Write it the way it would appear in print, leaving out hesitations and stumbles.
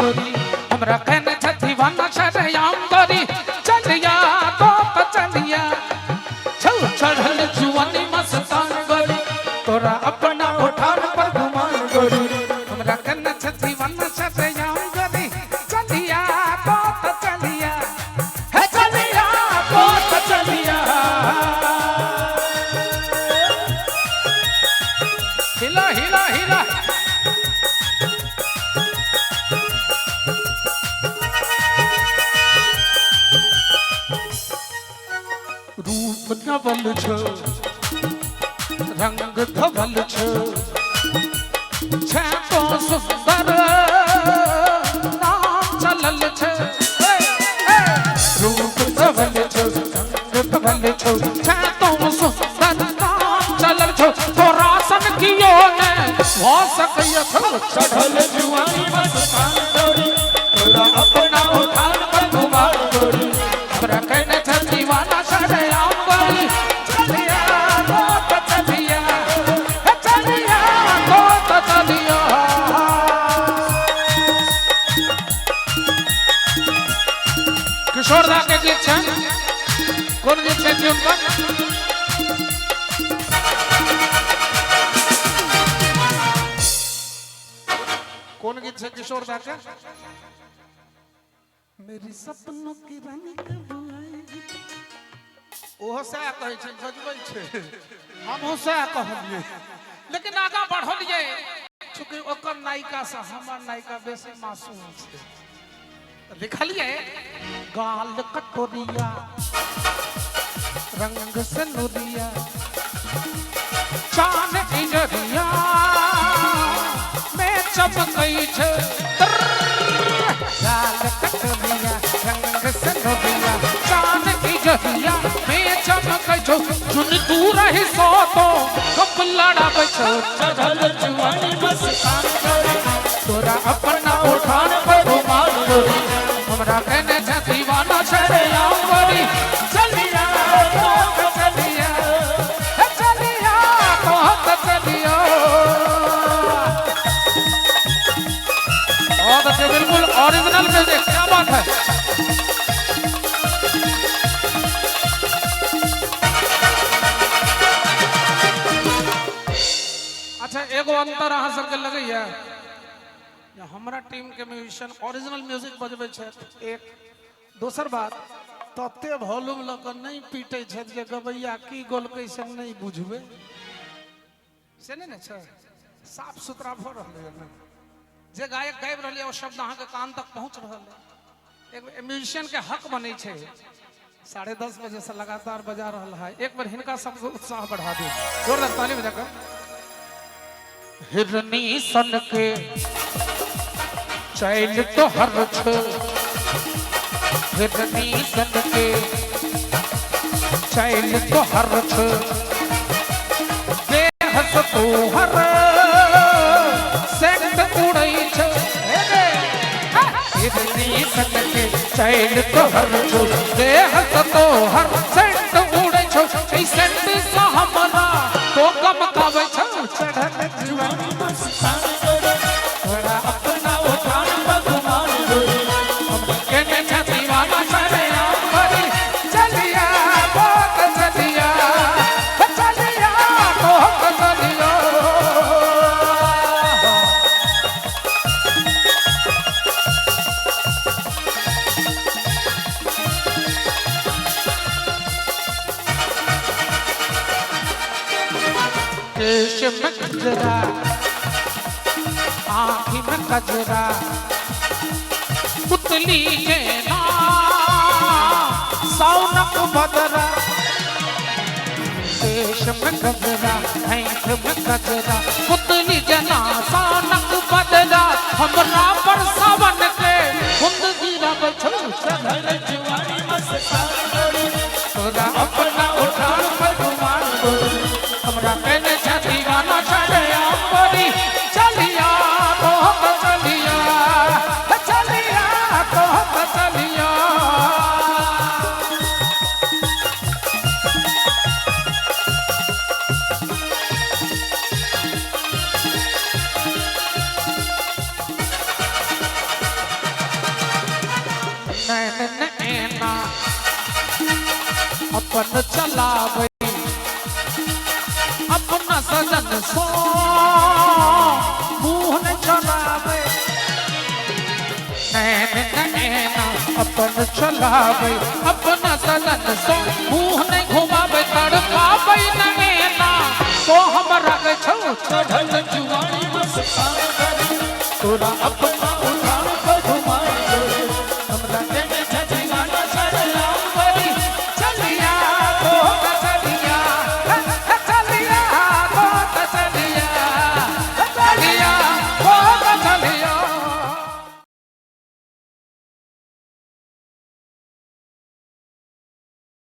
गोरी हमरा कहने छ दीवाना शरयाम गोरी चलिया तो चलिया छौ चढ़ल जुवानी मस्तान गोरी तोरा अपना उठान पर घुमान गोरी हमरा कहने छ दीवाना शरयाम गोरी चलिया तो चलिया है चलिया तो चलिया हिला हिला हिला रूप नवल छो रंग धवल छो तो सुंदर नाम चलल छो रूप नवल छो रंग धवल छो तो सुंदर नाम चलल छो तोरा सन कियो ने हो सकय छो चढ़ल जुआनी मस्तान गोरी तोरा अपना उठान पर घुमार गोरी हमरा कहने छ दीवाना शरयाम गोरी चलिया तो चलिया चलिया तो चलिया किशोर दा के गीत छ कोन गीत छ ट्यून पर कौन गीत है किशोर दा के मेरी सपनों की रानी कब आएगी ओहो से कहै छै सजबै छै हम हो से कहलिए लेकिन आगा बढ़लिए चूंकि ओकर नायिका से हमर नायिका बेसी मासूम छै लिखलिए गाल कटोरिया रंग से नुरिया चांद इंजरिया चमकई छे लाल कटोरिया रंग से नोबिया चांद की जहिया में चमकई छो चुन तू रही सो तो कब लड़ाबै छो चढ़ल जुआनी मस्तान गोरी तोरा अपना उठान पर घुमार गोरी हमरा कहने छ दीवाना शरयाम गोरी चलिया तो चलिया चलिया तो चलिया बहुत अच्छे बिल्कुल ओरिजिनल म्यूजिक क्या बात है अच्छा एगो अंतर अहाँ सबके लगैया हमरा टीम के म्यूजिशियन ओरिजिनल म्यूजिक बजबै छै एक दोसर बात तते वॉल्यूम ल के नहीं पीटे छै जे गबैया की गोलकै से नहीं बुझबे से नहीं छै साफ सुथरा भ रहलै है जे गायक गाबि रहल है वो शब्द अहाँ के कान तक पहुंच रहल है एक म्यूजिशियन के हक बनै छै 10:30 बजे से लगातार बजा रहल है एक बार हिनका सबके उत्साह बढ़ा दे जोरदार ताली बजाकर हिरनी सन के चैल तो हर छ हिरनी सन के चैल तो हर छ देह तो हर के चैल तो हर छो देह तो हर सेंट उड़ै छो ई सेंट से हमरा तो कम काबै छो चढ़ल जुआनी मस्तान गोरी तोरा अपना उठान पर घुमार गोरी हम कहने छ दीवाना शरयाम गोरी चलिया तो चलिया चलिया तो चलिया केश में गजरा आँखी में गजरा पुतली के सौनक बदरा केश में गजरा आँख में गजरा पुतली जना सौनक बदरा हमरा पर सावन के खुद गिरब छो चढ़ल जुआनी मस्तान गोरी तोरा अपना उठान पर घुमार गोरी हमरा कहने छ दीवाना शरयाम गोरी चलिया तो चलिया चलिया तो चलिया नैन नैना अपन चलावे अपना सजन सो मुंह न चलावे नैन नैना अपन चलावे अपना सजन सो मुंह न घुमावे तड़पावे नैना तो हमरा के छौ चढ़ल जुवानी मस्ताना तोरा अपना